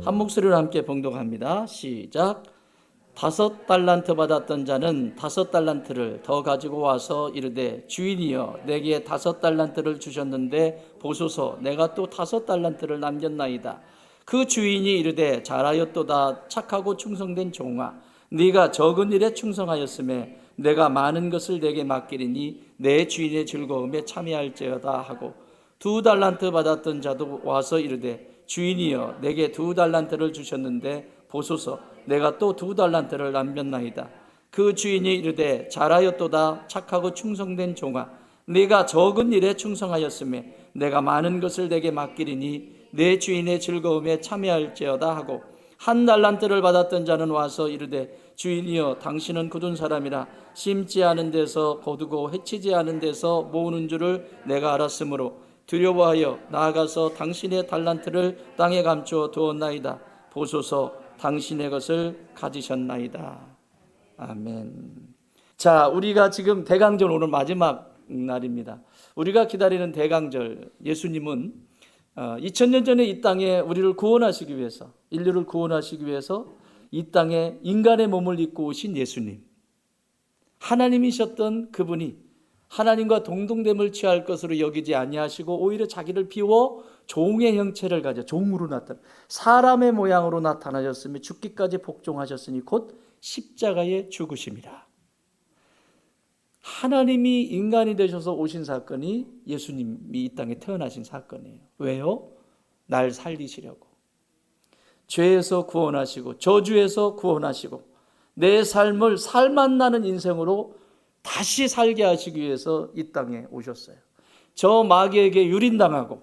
한 목소리로 함께 봉독합니다. 시작. 5달란트 받았던 자는 5달란트를 더 가지고 와서 이르되 주인이여 내게 5달란트를 주셨는데 보소서 내가 또 5달란트를 남겼나이다. 그 주인이 이르되 잘하였도다 착하고 충성된 종아 네가 적은 일에 충성하였음에 내가 많은 것을 내게 맡기리니 내 주인의 즐거움에 참여할지어다 하고 2달란트 받았던 자도 와서 이르되 주인이여 내게 2달란트를 주셨는데 보소서 내가 또 2달란트를 남겼나이다. 그 주인이 이르되 잘하였도다 착하고 충성된 종아 네가 적은 일에 충성하였음에 내가 많은 것을 내게 맡기리니 내 주인의 즐거움에 참여할지어다 하고 1달란트를 받았던 자는 와서 이르되 주인이여 당신은 굳은 사람이라 심지 않은 데서 거두고 해치지 않은 데서 모으는 줄을 내가 알았으므로 두려워하여 나아가서 당신의 달란트를 땅에 감추어 두었나이다. 보소서 당신의 것을 가지셨나이다. 아멘. 자, 우리가 지금 대강절 오늘 마지막 날입니다. 우리가 기다리는 대강절, 예수님은 2000년 전에 이 땅에 우리를 구원하시기 위해서, 인류를 구원하시기 위해서 이 땅에 인간의 몸을 입고 오신 예수님, 하나님이셨던 그분이 하나님과 동등됨을 취할 것으로 여기지 아니하시고 오히려 자기를 비워 종의 형체를 가져 종으로 나타나 사람의 모양으로 나타나셨으며 죽기까지 복종하셨으니 곧 십자가에 죽으심이라. 하나님이 인간이 되셔서 오신 사건이 예수님이 이 땅에 태어나신 사건이에요. 왜요? 날 살리시려고. 죄에서 구원하시고 저주에서 구원하시고 내 삶을 살맛 나는 인생으로 다시 살게 하시기 위해서 이 땅에 오셨어요. 저 마귀에게 유린당하고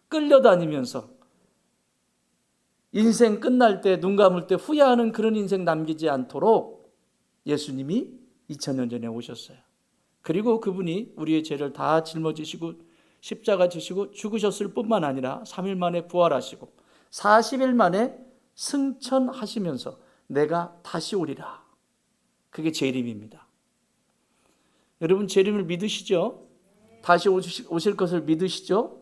끌려다니면서 인생 끝날 때 눈 감을 때 후회하는 그런 인생 남기지 않도록 예수님이 2000년 전에 오셨어요. 그리고 그분이 우리의 죄를 다 짊어지시고 십자가 지시고 죽으셨을 뿐만 아니라 3일 만에 부활하시고 40일 만에 승천하시면서 내가 다시 오리라. 그게 재림입니다. 여러분 재림을 믿으시죠? 다시 오실 것을 믿으시죠?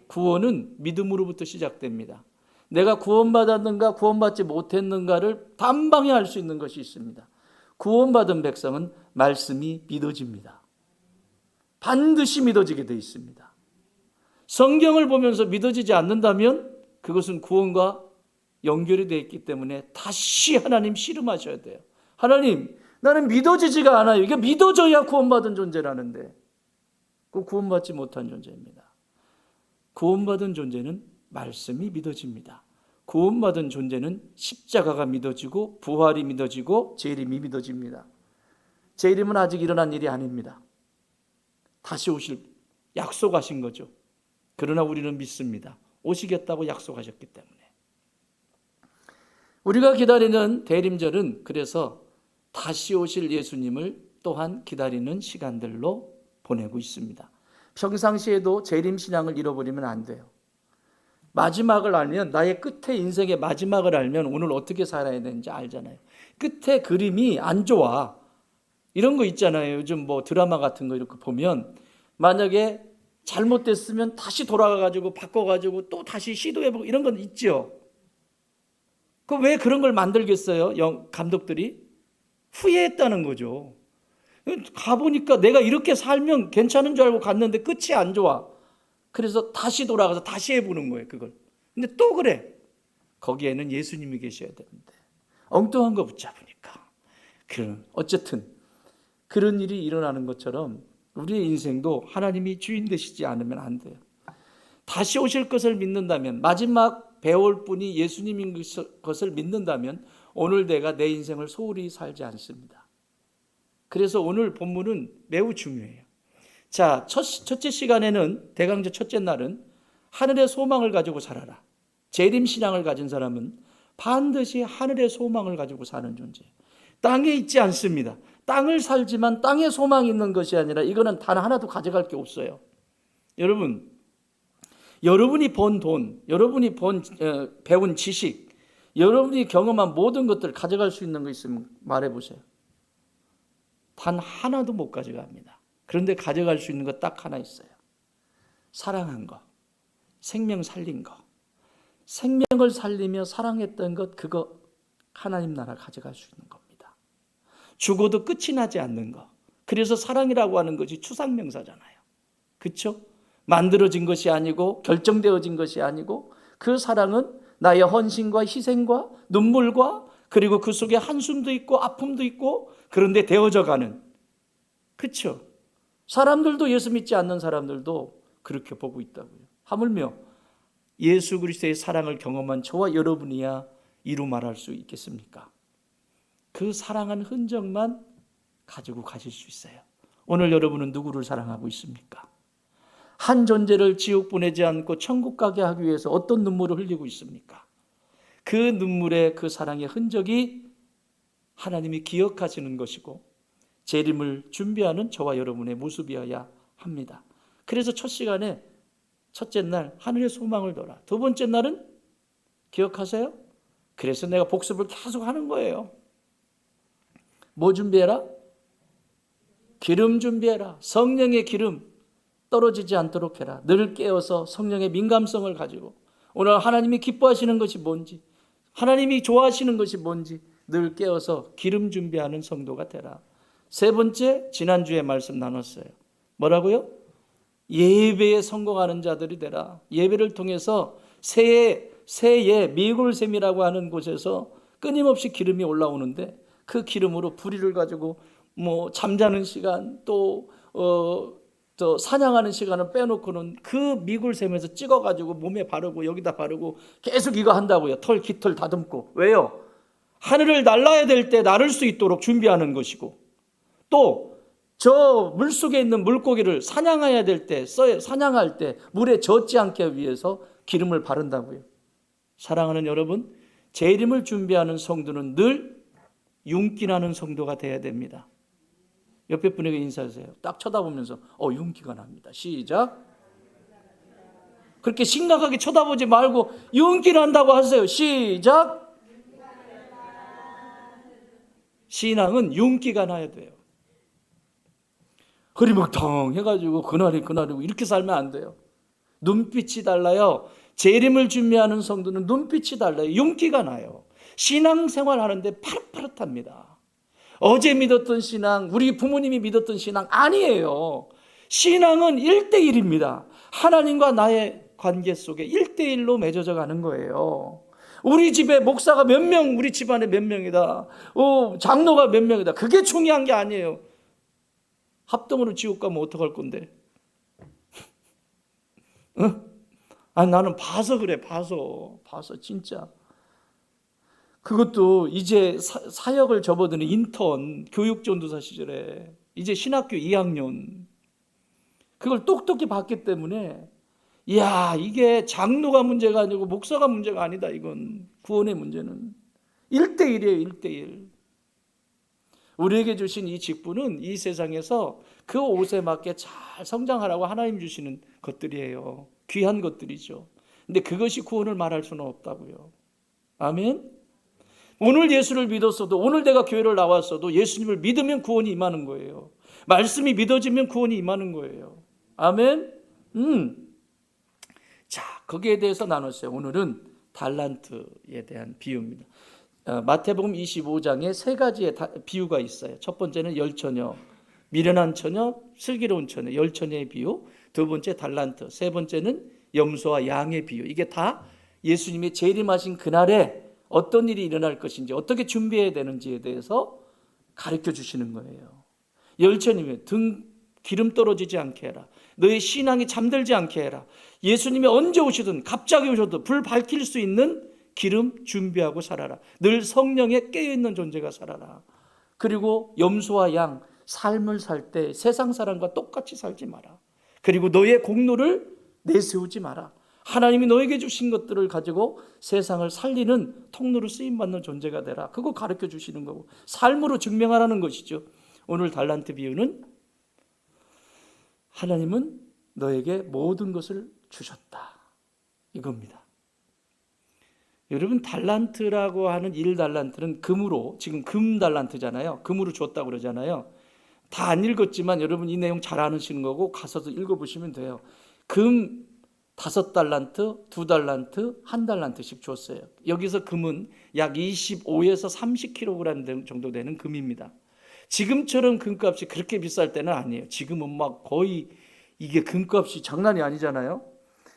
구원은 믿음으로부터 시작됩니다. 내가 구원받았는가 구원받지 못했는가를 단방에 알 수 있는 것이 있습니다. 구원받은 백성은 말씀이 믿어집니다. 반드시 믿어지게 되어 있습니다. 성경을 보면서 믿어지지 않는다면 그것은 구원과 연결이 되어 있기 때문에 다시 하나님 씨름하셔야 돼요. 하나님 나는 믿어지지가 않아요. 이게 믿어져야 구원받은 존재라는데 그 구원받지 못한 존재입니다. 구원받은 존재는 말씀이 믿어집니다. 구원받은 존재는 십자가가 믿어지고 부활이 믿어지고 재림이 믿어집니다. 재림은 아직 일어난 일이 아닙니다. 다시 오실 약속하신 거죠. 그러나 우리는 믿습니다. 오시겠다고 약속하셨기 때문에. 우리가 기다리는 대림절은 그래서 다시 오실 예수님을 또한 기다리는 시간들로 보내고 있습니다. 평상시에도 재림신앙을 잃어버리면 안 돼요. 마지막을 알면 나의 끝에 인생의 마지막을 알면 오늘 어떻게 살아야 되는지 알잖아요. 끝에 그림이 안 좋아. 이런 거 있잖아요. 요즘 뭐 드라마 같은 거 이렇게 보면 만약에 잘못됐으면 다시 돌아가가지고 바꿔가지고 또 다시 시도해보고 이런 건 있죠. 그 왜 그런 걸 만들겠어요? 감독들이? 후회했다는 거죠. 가보니까 내가 이렇게 살면 괜찮은 줄 알고 갔는데 끝이 안 좋아. 그래서 다시 돌아가서 다시 해보는 거예요, 그걸. 근데 또 그래. 거기에는 예수님이 계셔야 되는데. 엉뚱한 거 붙잡으니까. 어쨌든 그런 일이 일어나는 것처럼 우리의 인생도 하나님이 주인 되시지 않으면 안 돼요. 다시 오실 것을 믿는다면, 마지막 배울 분이 예수님인 것을 믿는다면 오늘 내가 내 인생을 소홀히 살지 않습니다. 그래서 오늘 본문은 매우 중요해요. 자, 첫째 시간에는 대강절 첫째 날은 하늘의 소망을 가지고 살아라. 재림신앙을 가진 사람은 반드시 하늘의 소망을 가지고 사는 존재예요. 땅에 있지 않습니다. 땅을 살지만 땅에 소망이 있는 것이 아니라 이거는 단 하나도 가져갈 게 없어요. 여러분이 번 돈, 여러분이 배운 지식, 여러분이 경험한 모든 것들을 가져갈 수 있는 거 있으면 말해보세요. 단 하나도 못 가져갑니다. 그런데 가져갈 수 있는 거 딱 하나 있어요. 사랑한 거, 생명 살린 거, 생명을 살리며 사랑했던 것, 그거 하나님 나라 가져갈 수 있는 겁니다. 죽어도 끝이 나지 않는 것. 그래서 사랑이라고 하는 것이 추상명사잖아요. 그렇죠? 만들어진 것이 아니고 결정되어진 것이 아니고 그 사랑은 나의 헌신과 희생과 눈물과 그리고 그 속에 한숨도 있고 아픔도 있고 그런데 되어져 가는, 그렇죠? 사람들도, 예수 믿지 않는 사람들도 그렇게 보고 있다고요. 하물며 예수 그리스도의 사랑을 경험한 저와 여러분이야 이루 말할 수 있겠습니까? 그 사랑한 흔적만 가지고 가실 수 있어요. 오늘 여러분은 누구를 사랑하고 있습니까? 한 존재를 지옥 보내지 않고 천국 가게 하기 위해서 어떤 눈물을 흘리고 있습니까? 그 눈물의 그 사랑의 흔적이 하나님이 기억하시는 것이고 재림을 준비하는 저와 여러분의 모습이어야 합니다. 그래서 첫 시간에 첫째 날 하늘의 소망을 둬라. 두 번째 날은 기억하세요? 그래서 내가 복습을 계속 하는 거예요. 뭐 준비해라? 기름 준비해라. 성령의 기름 떨어지지 않도록 해라. 늘 깨어서 성령의 민감성을 가지고 오늘 하나님이 기뻐하시는 것이 뭔지, 하나님이 좋아하시는 것이 뭔지 늘 깨어서 기름 준비하는 성도가 되라. 세 번째, 지난주에 말씀 나눴어요. 뭐라고요? 예배에 성공하는 자들이 되라. 예배를 통해서 새해 미굴샘이라고 하는 곳에서 끊임없이 기름이 올라오는데 그 기름으로 불의를 가지고 뭐 잠자는 시간 또 사냥하는 시간을 빼놓고는 그 미굴샘에서 찍어가지고 몸에 바르고 여기다 바르고 계속 이거 한다고요. 털 깃털 다듬고. 왜요? 하늘을 날아야 될 때 날을 수 있도록 준비하는 것이고 또 저 물속에 있는 물고기를 사냥해야 될 때, 사냥할 때 물에 젖지 않게 위해서 기름을 바른다고요. 사랑하는 여러분, 재림을 준비하는 성도는 늘 윤기나는 성도가 되어야 됩니다. 옆에 분에게 인사하세요. 딱 쳐다보면서 윤기가 납니다. 시작. 그렇게 심각하게 쳐다보지 말고 윤기 난다고 하세요. 시작. 신앙은 윤기가 나야 돼요. 흐리멍텅 해가지고 그날이고 이렇게 살면 안 돼요. 눈빛이 달라요. 재림을 준비하는 성도는 눈빛이 달라요. 윤기가 나요. 신앙생활 하는데 파릇파릇합니다. 어제 믿었던 신앙, 우리 부모님이 믿었던 신앙 아니에요. 신앙은 1대1입니다. 하나님과 나의 관계 속에 1대1로 맺어져 가는 거예요. 우리 집에 목사가 몇 명, 우리 집안에 몇 명이다. 장로가 몇 명이다. 그게 중요한 게 아니에요. 합동으로 지옥 가면 어떡할 건데? 응? 나는 봐서 그래. 봐서 진짜. 그것도 이제 사역을 접어드는 인턴 교육전도사 시절에 이제 신학교 2학년 그걸 똑똑히 봤기 때문에 이게 장로가 문제가 아니고 목사가 문제가 아니다. 이건 구원의 문제는 1대1이에요. 1대1. 우리에게 주신 이 직분은 이 세상에서 그 옷에 맞게 잘 성장하라고 하나님 주시는 것들이에요. 귀한 것들이죠. 근데 그것이 구원을 말할 수는 없다고요. 아멘. 오늘 예수를 믿었어도, 오늘 내가 교회를 나왔어도 예수님을 믿으면 구원이 임하는 거예요. 말씀이 믿어지면 구원이 임하는 거예요. 아멘. 자, 거기에 대해서 나눴어요. 오늘은 달란트에 대한 비유입니다. 마태복음 25장에 세 가지의 비유가 있어요. 첫 번째는 열처녀, 미련한 처녀, 슬기로운 처녀, 열처녀의 비유. 두 번째 달란트, 세 번째는 염소와 양의 비유. 이게 다 예수님이 재림하신 그날에 어떤 일이 일어날 것인지, 어떻게 준비해야 되는지에 대해서 가르쳐 주시는 거예요. 열처녀면 기름 떨어지지 않게 해라. 너의 신앙이 잠들지 않게 해라. 예수님이 언제 오시든 갑자기 오셔도 불 밝힐 수 있는 기름 준비하고 살아라. 늘 성령에 깨어있는 존재가 살아라. 그리고 염소와 양, 삶을 살 때 세상 사람과 똑같이 살지 마라. 그리고 너의 공로를 내세우지 마라. 하나님이 너에게 주신 것들을 가지고 세상을 살리는 통로로 쓰임받는 존재가 되라. 그거 가르쳐 주시는 거고 삶으로 증명하라는 것이죠. 오늘 달란트 비유는 하나님은 너에게 모든 것을 주셨다. 이겁니다. 여러분, 달란트라고 하는 1달란트는 금으로, 지금 금 달란트잖아요. 금으로 줬다고 그러잖아요. 다 안 읽었지만 여러분 이 내용 잘 아시는 거고 가서도 읽어보시면 돼요. 5달란트, 2달란트, 1달란트씩 줬어요. 여기서 금은 약 25에서 30kg 정도 되는 금입니다. 지금처럼 금값이 그렇게 비쌀 때는 아니에요. 지금은 막 거의 이게 금값이 장난이 아니잖아요.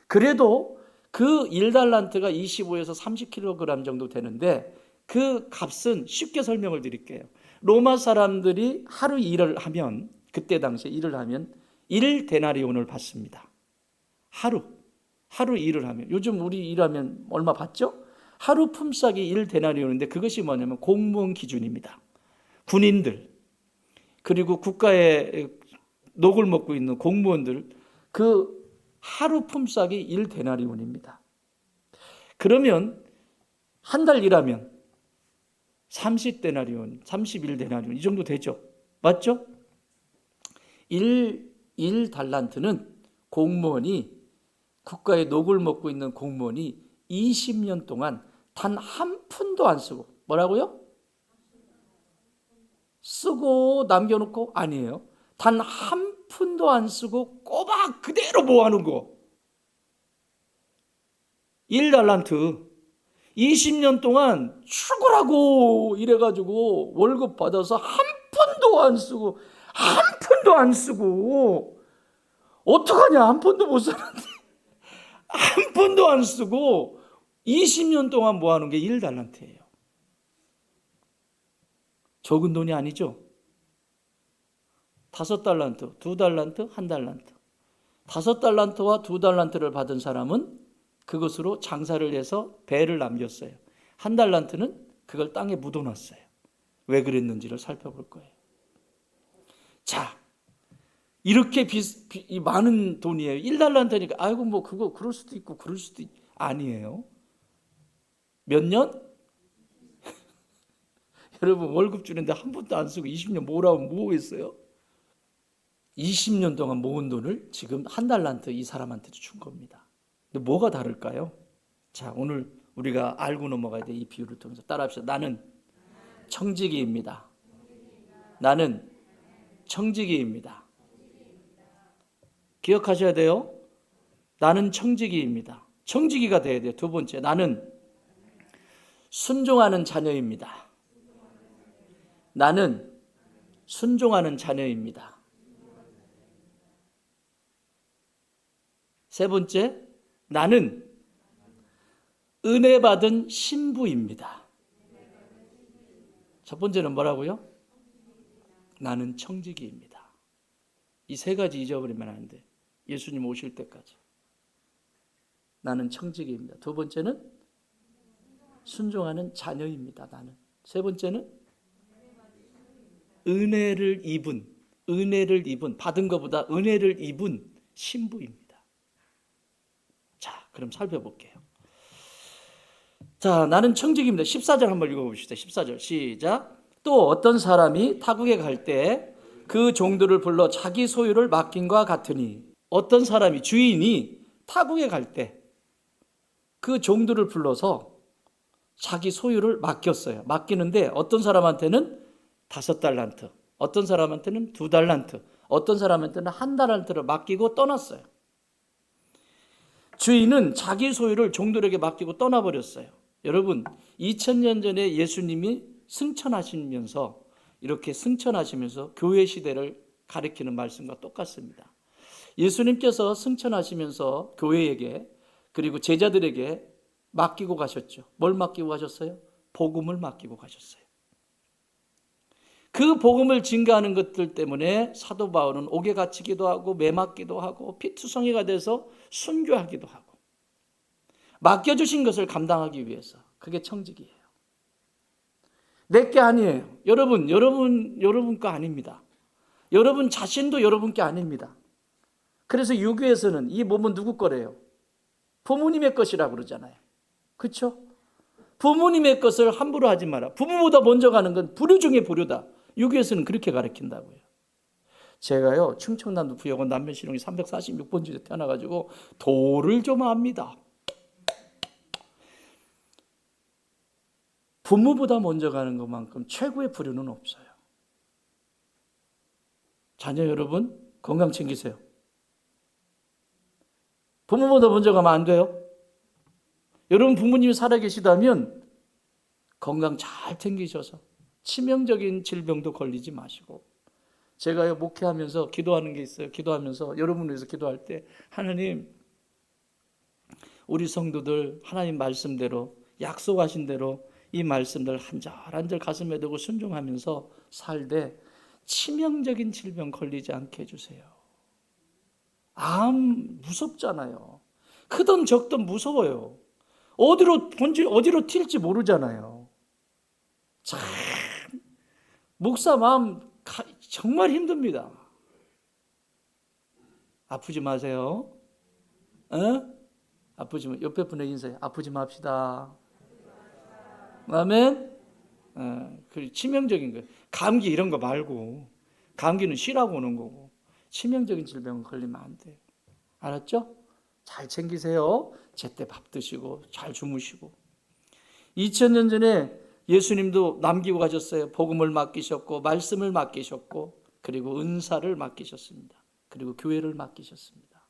그래도 그 1달란트가 25에서 30kg 정도 되는데 그 값은 쉽게 설명을 드릴게요. 로마 사람들이 하루 일을 하면, 그때 당시에 일을 하면 1데나리온을 받습니다. 하루 일을 하면. 요즘 우리 일하면 얼마 받죠? 하루 품삯이 1데나리온인데 그것이 뭐냐면 공무원 기준입니다. 군인들, 그리고 국가의 녹을 먹고 있는 공무원들, 그 하루 품삯이 1데나리온입니다. 그러면 한 달 일하면 30데나리온, 31데나리온 이 정도 되죠. 맞죠? 1달란트는 공무원이, 국가의 녹을 먹고 있는 공무원이 20년 동안 단 한 푼도 안 쓰고, 뭐라고요? 쓰고 남겨놓고? 아니에요. 단 한 푼도 안 쓰고 꼬박 그대로 모아놓은 거. 1달란트 20년 동안 죽으라고 이래가지고 월급 받아서 한 푼도 안 쓰고, 한 푼도 안 쓰고, 어떡하냐, 한 푼도 못 쓰는데 한 푼도 안 쓰고 20년 동안 모아놓은 게 1달란트예요. 적은 돈이 아니죠. 5달란트, 2달란트, 1달란트. 5달란트와 2달란트를 받은 사람은 그것으로 장사를 해서 배를 남겼어요. 1달란트는 그걸 땅에 묻어놨어요. 왜 그랬는지를 살펴볼 거예요. 자, 이렇게 많은 돈이에요. 1달란트니까 아이고 뭐 그거 그럴 수도 있고 그럴 수도 아니에요. 몇 년? 여러분 월급 주는데 한 푼도 안 쓰고 20년 모으라고 모으겠어요? 20년 동안 모은 돈을 지금 1달란트 이 사람한테 준 겁니다. 근데 뭐가 다를까요? 자, 오늘 우리가 알고 넘어가야 돼. 이 비유를 통해서 따라합시다. 나는 청지기입니다. 나는 청지기입니다. 기억하셔야 돼요. 나는 청지기입니다. 청지기가 돼야 돼요. 두 번째, 나는 순종하는 자녀입니다. 나는 순종하는 자녀입니다. 세 번째, 나는 은혜 받은 신부입니다. 첫 번째는 뭐라고요? 나는 청지기입니다. 이 세 가지 잊어버리면 안 돼. 예수님 오실 때까지. 나는 청지기입니다. 두 번째는 순종하는 자녀입니다. 나는. 세 번째는 은혜를 입은, 받은 것보다 은혜를 입은 신부입니다. 자, 그럼 살펴볼게요. 자, 나는 청지기입니다. 14절 한번 읽어봅시다. 14절 시작. 또 어떤 사람이 타국에 갈 때 그 종들을 불러 자기 소유를 맡긴과 같으니, 어떤 사람이, 주인이 타국에 갈 때 그 종들을 불러서 자기 소유를 맡겼어요. 맡기는데 어떤 사람한테는 5달란트, 어떤 사람한테는 2달란트, 어떤 사람한테는 1달란트를 맡기고 떠났어요. 주인은 자기 소유를 종들에게 맡기고 떠나버렸어요. 여러분, 2000년 전에 예수님이 승천하시면서, 이렇게 승천하시면서 교회 시대를 가리키는 말씀과 똑같습니다. 예수님께서 승천하시면서 교회에게, 그리고 제자들에게 맡기고 가셨죠. 뭘 맡기고 가셨어요? 복음을 맡기고 가셨어요. 그 복음을 증거하는 것들 때문에 사도 바울은 옥에 갇히기도 하고 매 맞기도 하고 피투성이가 돼서 순교하기도 하고, 맡겨주신 것을 감당하기 위해서. 그게 청지기예요. 내게 아니에요. 여러분 거 아닙니다. 여러분 자신도 여러분 게 아닙니다. 그래서 유교에서는 이 몸은 누구 거래요? 부모님의 것이라고 그러잖아요. 그렇죠? 부모님의 것을 함부로 하지 마라. 부모보다 먼저 가는 건 불효 중에 불효다. 유교에서는 그렇게 가르친다고요. 제가요, 충청남도 부여군 남면시령이 346번지에 태어나가지고 도를 좀 압니다. 부모보다 먼저 가는 것만큼 최고의 불효는 없어요. 자녀 여러분, 건강 챙기세요. 부모보다 먼저 가면 안 돼요. 여러분 부모님이 살아계시다면 건강 잘 챙기셔서 치명적인 질병도 걸리지 마시고, 제가요 목회하면서 기도하는 게 있어요. 기도하면서 여러분을 위해서 기도할 때, 하나님 우리 성도들 하나님 말씀대로 약속하신 대로 이 말씀들 한 절 한 절 가슴에 두고 순종하면서 살되 치명적인 질병 걸리지 않게 해주세요. 암 무섭잖아요. 크든 적든 무서워요. 어디로 튈지 모르잖아요. 참 목사 마음 정말 힘듭니다. 아프지 마세요. 아프지 마. 옆에 분에게 인사해. 아프지 맙시다. 아멘. 그 치명적인 거예요. 감기 이런 거 말고, 감기는 쉬라고 오는 거고, 치명적인 질병은 걸리면 안 돼요. 알았죠? 잘 챙기세요. 제때 밥 드시고 잘 주무시고. 2000년 전에 예수님도 남기고 가셨어요. 복음을 맡기셨고 말씀을 맡기셨고 그리고 은사를 맡기셨습니다. 그리고 교회를 맡기셨습니다.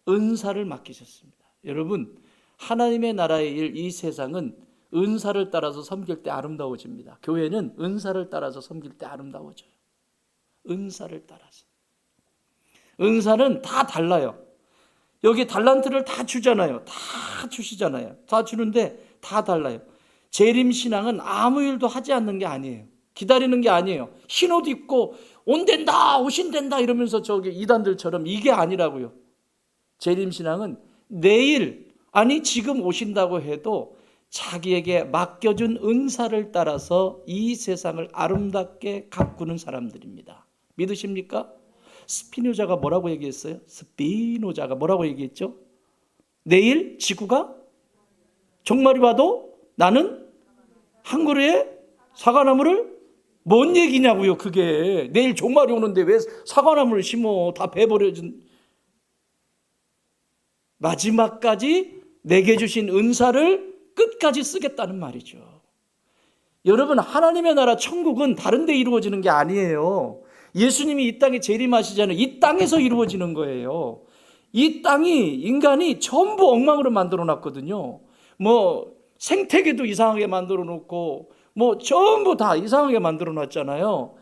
은사를 맡기셨습니다. 여러분, 하나님의 나라의 일, 이 세상은 은사를 따라서 섬길 때 아름다워집니다. 교회는 은사를 따라서 섬길 때 아름다워져요. 은사를 따라서. 은사는 다 달라요. 여기 달란트를 다 주잖아요. 다 주시잖아요. 다 주는데 다 달라요. 재림신앙은 아무 일도 하지 않는 게 아니에요. 기다리는 게 아니에요. 흰 옷 입고 온댄다 오신댄다 이러면서 저기 이단들처럼 이게 아니라고요. 재림신앙은 내일, 아니 지금 오신다고 해도 자기에게 맡겨준 은사를 따라서 이 세상을 아름답게 가꾸는 사람들입니다. 믿으십니까? 스피노자가 뭐라고 얘기했어요? 스피노자가 뭐라고 얘기했죠? 내일 지구가 종말이 와도 나는 한 그루의 사과나무를, 뭔 얘기냐고요 그게. 내일 종말이 오는데 왜 사과나무를 심어. 다 베버려진. 마지막까지 내게 주신 은사를 끝까지 쓰겠다는 말이죠. 여러분, 하나님의 나라 천국은 다른 데 이루어지는 게 아니에요. 예수님이 이 땅에 재림하시잖아요. 이 땅에서 이루어지는 거예요. 이 땅이 인간이 전부 엉망으로 만들어 놨거든요. 뭐 생태계도 이상하게 만들어 놓고 뭐 전부 다 이상하게 만들어 놨잖아요.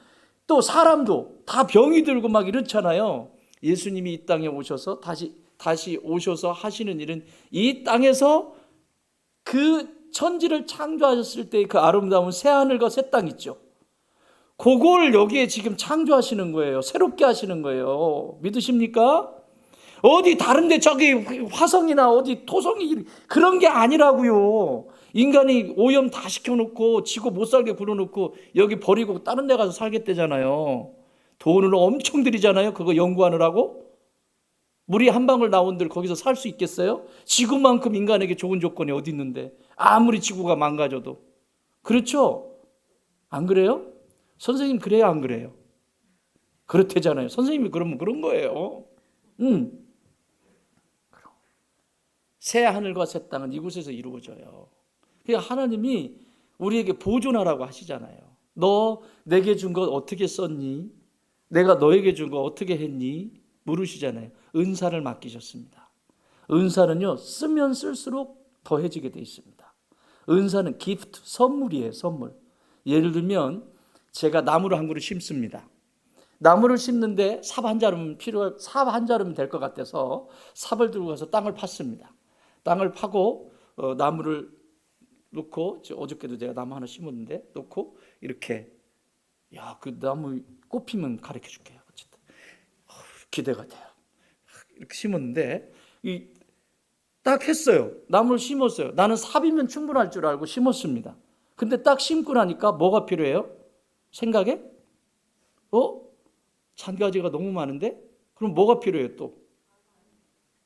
또 사람도 다 병이 들고 막 이렇잖아요. 예수님이 이 땅에 오셔서 다시 오셔서 하시는 일은 이 땅에서 그 천지를 창조하셨을 때의 그 아름다운 새하늘과 새 땅 있죠. 그걸 여기에 지금 창조하시는 거예요. 새롭게 하시는 거예요. 믿으십니까? 어디 다른데 저기 화성이나 어디 토성이 그런 게 아니라고요. 인간이 오염 다 시켜놓고 지구 못 살게 굴어놓고 여기 버리고 다른 데 가서 살겠대잖아요. 돈을 엄청 들이잖아요. 그거 연구하느라고. 물이 한 방울 나온들 거기서 살 수 있겠어요? 지구만큼 인간에게 좋은 조건이 어디 있는데, 아무리 지구가 망가져도. 그렇죠? 안 그래요? 선생님 그래요 안 그래요? 그렇대잖아요. 선생님이 그러면 그런 거예요. 새 하늘과 새 땅은 이곳에서 이루어져요. 그러니까 하나님이 우리에게 보존하라고 하시잖아요. 너 내게 준 것 어떻게 썼니? 내가 너에게 준 거 어떻게 했니? 물으시잖아요. 은사를 맡기셨습니다. 은사는요, 쓰면 쓸수록 더해지게 돼 있습니다. 은사는 기프트, 선물이에요. 선물. 예를 들면 제가 나무를 한 그루 심습니다. 나무를 심는데 삽 한 자루면 될 것 같아서 삽을 들고 가서 땅을 팠습니다. 땅을 파고 나무를 놓고, 어저께도 제가 나무 하나 심었는데 놓고 이렇게, 야, 그 나무 꽃 피면 가르쳐 줄게요. 어쨌든 기대가 돼요. 이렇게 심었는데 딱 했어요. 나무를 심었어요. 나는 삽이면 충분할 줄 알고 심었습니다. 근데 딱 심고 나니까 뭐가 필요해요? 생각에? 잔가지가 너무 많은데? 그럼 뭐가 필요해요 또?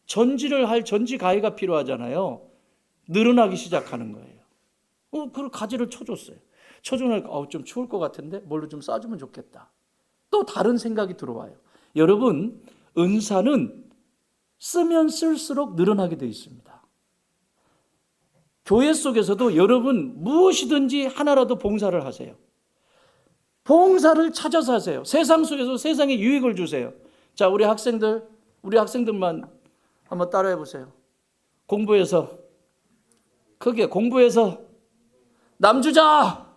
전지를 할 전지가위가 필요하잖아요. 늘어나기 시작하는 거예요. 그걸 가지를 쳐줬어요. 쳐주니까 좀 추울 것 같은데 뭘로 좀 싸주면 좋겠다. 또 다른 생각이 들어와요. 여러분, 은사는 쓰면 쓸수록 늘어나게 되어 있습니다. 교회 속에서도 여러분 무엇이든지 하나라도 봉사를 하세요. 봉사를 찾아서 하세요. 세상 속에서 세상에 유익을 주세요. 자, 우리 학생들만 한번 따라해 보세요. 공부해서, 크게 공부해서 남 주자.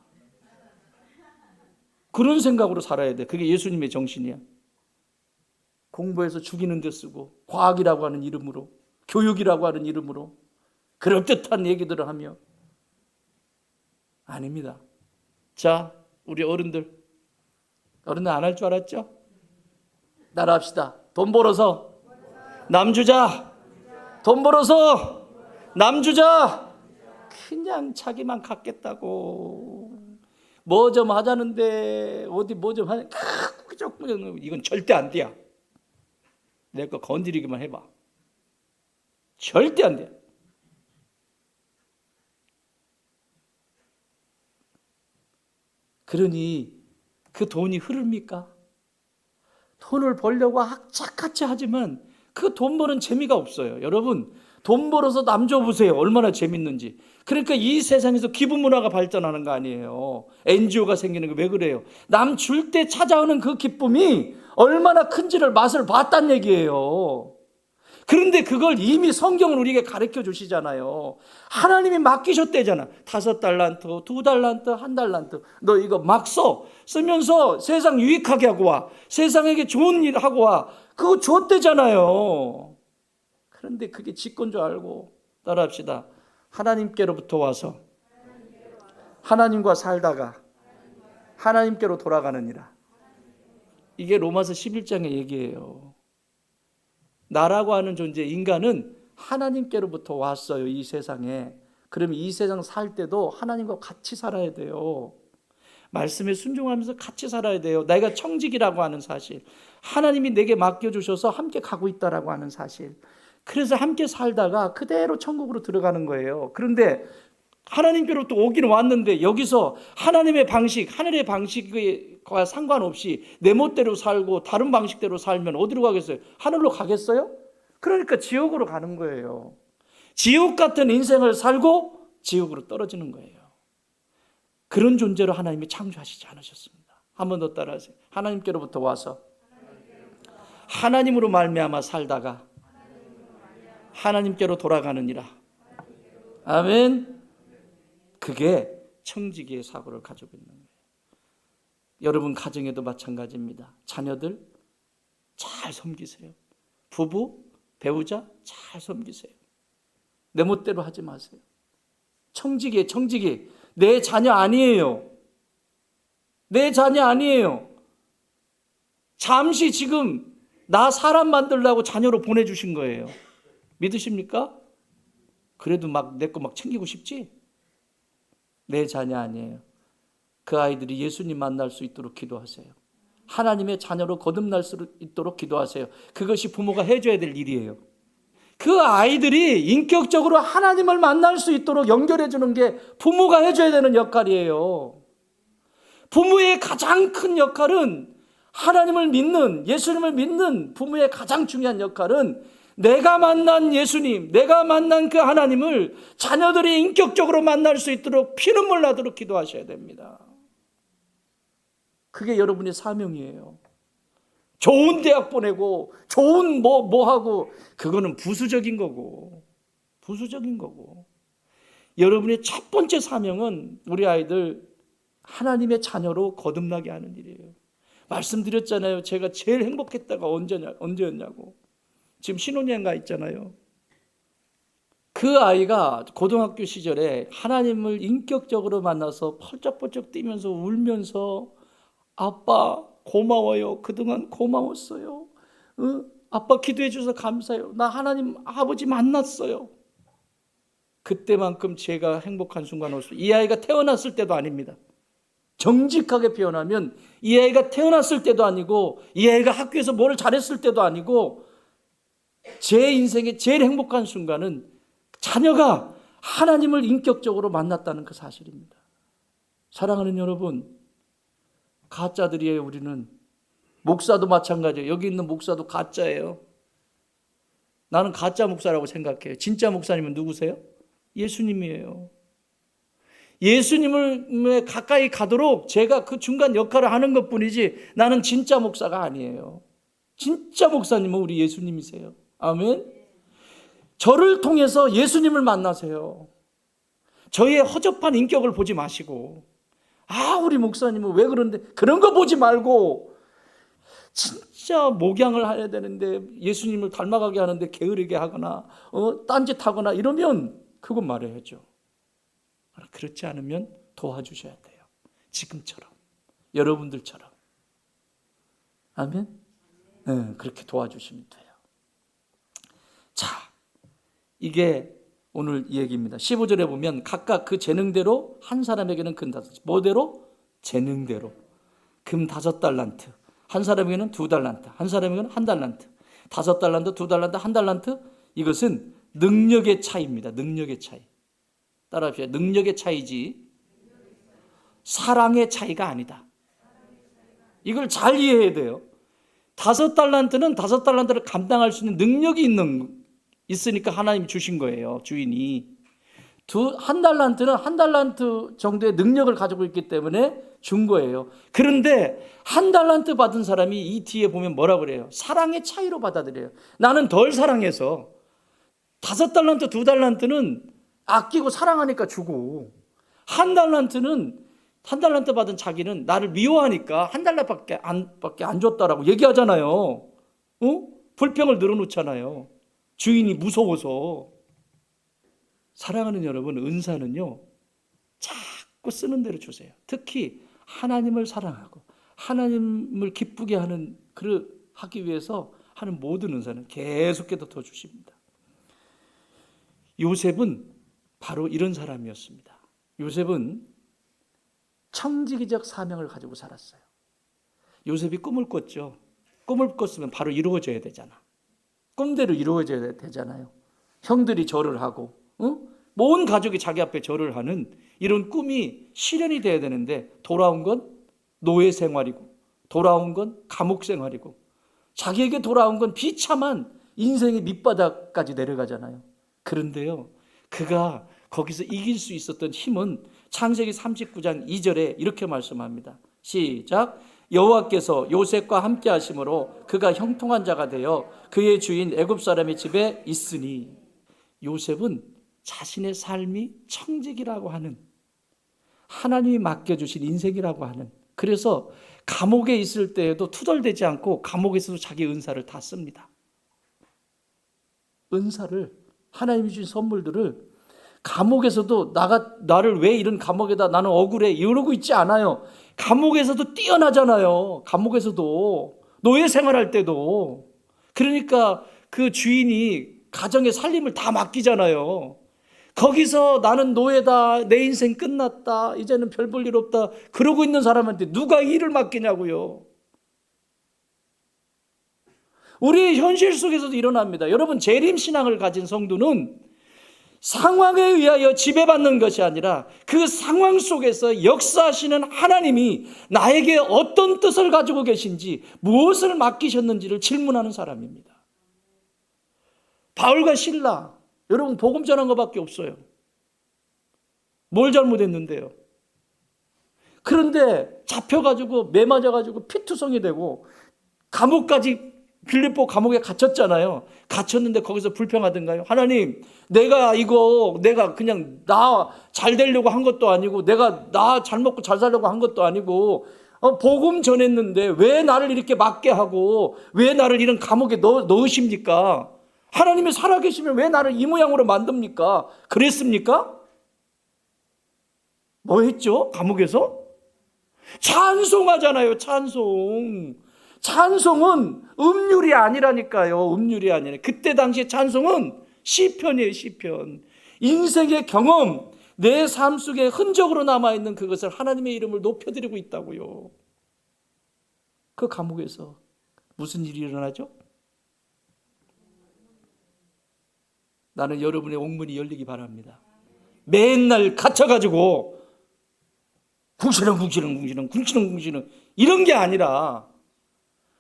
그런 생각으로 살아야 돼. 그게 예수님의 정신이야. 공부해서 죽이는 데 쓰고, 과학이라고 하는 이름으로, 교육이라고 하는 이름으로 그럴듯한 얘기들을 하며. 아닙니다. 자, 우리 어른들 안 할 줄 알았죠? 따라합시다. 돈 벌어서 남 주자. 돈 벌어서 남 주자. 그냥 자기만 갖겠다고. 뭐 좀 하자는데 어디 뭐 좀 하냐. 이건 절대 안 돼요. 내 거 건드리기만 해봐. 절대 안 돼. 그러니 그 돈이 흐릅니까? 돈을 벌려고 악착같이 하지만 그 돈 버는 재미가 없어요. 여러분, 돈 벌어서 남 줘보세요. 얼마나 재밌는지. 그러니까 이 세상에서 기부 문화가 발전하는 거 아니에요. NGO가 생기는 거 왜 그래요? 남 줄 때 찾아오는 그 기쁨이 얼마나 큰지를 맛을 봤단 얘기예요. 그런데 그걸 이미 성경은 우리에게 가르쳐 주시잖아요. 하나님이 맡기셨대잖아. 5달란트, 2달란트, 1달란트. 너 이거 막 써. 쓰면서 세상 유익하게 하고 와. 세상에게 좋은 일 하고 와. 그거 줬대잖아요. 그런데 그게 직권 줄 알고 따라합시다. 하나님께로부터 와서 하나님과 살다가 하나님께로 돌아가느니라. 이게 로마서 11장의 얘기예요. 나라고 하는 존재, 인간은 하나님께로부터 왔어요. 이 세상에. 그러면 이 세상 살 때도 하나님과 같이 살아야 돼요. 말씀에 순종하면서 같이 살아야 돼요. 내가 청직이라고 하는 사실, 하나님이 내게 맡겨주셔서 함께 가고 있다라고 하는 사실, 그래서 함께 살다가 그대로 천국으로 들어가는 거예요. 그런데 하나님께로부터 오긴 왔는데 여기서 하나님의 방식, 하늘의 방식과 상관없이 내 멋대로 살고 다른 방식대로 살면 어디로 가겠어요? 하늘로 가겠어요? 그러니까 지옥으로 가는 거예요. 지옥 같은 인생을 살고 지옥으로 떨어지는 거예요. 그런 존재로 하나님이 창조하시지 않으셨습니다. 한 번 더 따라하세요. 하나님께로부터 와서 하나님으로 말미암아 살다가 하나님께로 돌아가느니라. 아멘. 그게 청지기의 사고를 가지고 있는 거예요. 여러분 가정에도 마찬가지입니다. 자녀들 잘 섬기세요. 부부, 배우자 잘 섬기세요. 내 멋대로 하지 마세요. 청지기. 내 자녀 아니에요. 내 자녀 아니에요. 잠시 지금 나 사람 만들려고 자녀로 보내주신 거예요. 믿으십니까? 그래도 막 내 거 막 챙기고 싶지? 내 자녀 아니에요. 그 아이들이 예수님 만날 수 있도록 기도하세요. 하나님의 자녀로 거듭날 수 있도록 기도하세요. 그것이 부모가 해줘야 될 일이에요. 그 아이들이 인격적으로 하나님을 만날 수 있도록 연결해 주는 게 부모가 해줘야 되는 역할이에요. 부모의 가장 큰 역할은, 하나님을 믿는, 예수님을 믿는 부모의 가장 중요한 역할은 내가 만난 예수님, 내가 만난 그 하나님을 자녀들이 인격적으로 만날 수 있도록 피눈물 나도록 기도하셔야 됩니다. 그게 여러분의 사명이에요. 좋은 대학 보내고 좋은 뭐 하고, 그거는 부수적인 거고. 여러분의 첫 번째 사명은 우리 아이들 하나님의 자녀로 거듭나게 하는 일이에요. 말씀드렸잖아요. 제가 제일 행복했다가 언제였냐고. 지금 신혼여행 가 있잖아요. 그 아이가 고등학교 시절에 하나님을 인격적으로 만나서 펄쩍펄쩍 뛰면서 울면서 아빠 고마워요. 그동안 고마웠어요. 아빠 기도해 주셔서 감사해요. 나 하나님 아버지 만났어요. 그때만큼 제가 행복한 순간 없어요. 이 아이가 태어났을 때도 아닙니다. 정직하게 표현하면 이 아이가 태어났을 때도 아니고, 이 아이가 학교에서 뭘 잘했을 때도 아니고, 제 인생의 제일 행복한 순간은 자녀가 하나님을 인격적으로 만났다는 그 사실입니다. 사랑하는 여러분, 가짜들이에요. 우리는 목사도 마찬가지예요. 여기 있는 목사도 가짜예요. 나는 가짜 목사라고 생각해요. 진짜 목사님은 누구세요? 예수님이에요. 예수님을 가까이 가도록 제가 그 중간 역할을 하는 것뿐이지 나는 진짜 목사가 아니에요. 진짜 목사님은 우리 예수님이세요. 아멘. 저를 통해서 예수님을 만나세요. 저의 허접한 인격을 보지 마시고, 우리 목사님은 왜 그런데, 그런 거 보지 말고 진짜 목양을 해야 되는데 예수님을 닮아가게 하는데 게으르게 하거나 딴짓하거나 이러면 그건 말해야죠. 그렇지 않으면 도와주셔야 돼요. 지금처럼, 여러분들처럼. 아멘? 네, 그렇게 도와주시면 돼요. 자, 이게 오늘 얘기입니다. 15절에 보면 각각 그 재능대로 한 사람에게는 금 5, 뭐대로? 재능대로 금 5달란트, 한 사람에게는 2달란트, 한 사람에게는 1달란트, 5달란트, 2달란트, 1달란트. 이것은 능력의 차이입니다. 능력의 차이. 따라합시다. 능력의 차이지 사랑의 차이가 아니다. 이걸 잘 이해해야 돼요. 5달란트는 5달란트를 감당할 수 있는 능력이 있으니까 하나님이 주신 거예요. 주인이. 1달란트는 1달란트 정도의 능력을 가지고 있기 때문에 준 거예요. 그런데 1달란트 받은 사람이 이 뒤에 보면 뭐라 그래요? 사랑의 차이로 받아들여요. 나는 덜 사랑해서 5달란트, 2달란트는 아끼고 사랑하니까 주고, 1달란트 받은 자기는 나를 미워하니까 1달러밖에 안 줬다라고 얘기하잖아요. 불평을 늘어놓잖아요. 주인이 무서워서. 사랑하는 여러분, 은사는요 자꾸 쓰는 대로 주세요. 특히 하나님을 사랑하고 하나님을 기쁘게 하기 위해서 하는 모든 은사는 계속해서 더 주십니다. 요셉은 바로 이런 사람이었습니다. 요셉은 청지기적 사명을 가지고 살았어요. 요셉이 꿈을 꿨죠. 꿈을 꿨으면 바로 이루어져야 되잖아. 꿈대로 이루어져야 되잖아요. 형들이 절을 하고 온 가족이 자기 앞에 절을 하는 이런 꿈이 실현이 돼야 되는데, 돌아온 건 노예 생활이고, 돌아온 건 감옥 생활이고, 자기에게 돌아온 건 비참한 인생의 밑바닥까지 내려가잖아요. 그런데요, 그가 거기서 이길 수 있었던 힘은 창세기 39장 2절에 이렇게 말씀합니다. 시작. 여호와께서 요셉과 함께 하심으로 그가 형통한 자가 되어 그의 주인 애굽 사람의 집에 있으니. 요셉은 자신의 삶이 청직이라고 하는, 하나님이 맡겨주신 인생이라고 하는, 그래서 감옥에 있을 때에도 투덜대지 않고 감옥에서도 자기 은사를 다 씁니다. 은사를, 하나님이 주신 선물들을 감옥에서도 나를 왜 이런 감옥에다 나는 억울해 이러고 있지 않아요. 감옥에서도 뛰어나잖아요. 감옥에서도, 노예 생활할 때도. 그러니까 그 주인이 가정의 살림을 다 맡기잖아요. 거기서 나는 노예다, 내 인생 끝났다, 이제는 별 볼 일 없다 그러고 있는 사람한테 누가 일을 맡기냐고요. 우리 현실 속에서도 일어납니다. 여러분, 재림신앙을 가진 성도는 상황에 의하여 지배받는 것이 아니라 그 상황 속에서 역사하시는 하나님이 나에게 어떤 뜻을 가지고 계신지, 무엇을 맡기셨는지를 질문하는 사람입니다. 바울과 실라, 여러분 복음 전한 것밖에 없어요. 뭘 잘못했는데요? 그런데 잡혀가지고 매 맞아가지고 피투성이 되고 감옥까지, 빌립보 감옥에 갇혔잖아요. 갇혔는데 거기서 불평하던가요? 하나님, 내가 그냥 나 잘 되려고 한 것도 아니고, 내가 나 잘 먹고 잘 살려고 한 것도 아니고, 복음 전했는데 왜 나를 이렇게 맞게 하고 왜 나를 이런 감옥에 넣으십니까? 하나님이 살아계시면 왜 나를 이 모양으로 만듭니까? 그랬습니까? 뭐 했죠? 감옥에서? 찬송하잖아요. 찬송은 음률이 아니라니까요. 음률이 아니라. 그때 당시에 찬송은 시편이에요. 시편. 인생의 경험, 내 삶 속에 흔적으로 남아있는 그것을 하나님의 이름을 높여드리고 있다고요. 그 감옥에서 무슨 일이 일어나죠? 나는 여러분의 옥문이 열리기 바랍니다. 맨날 갇혀가지고 궁시렁 이런 게 아니라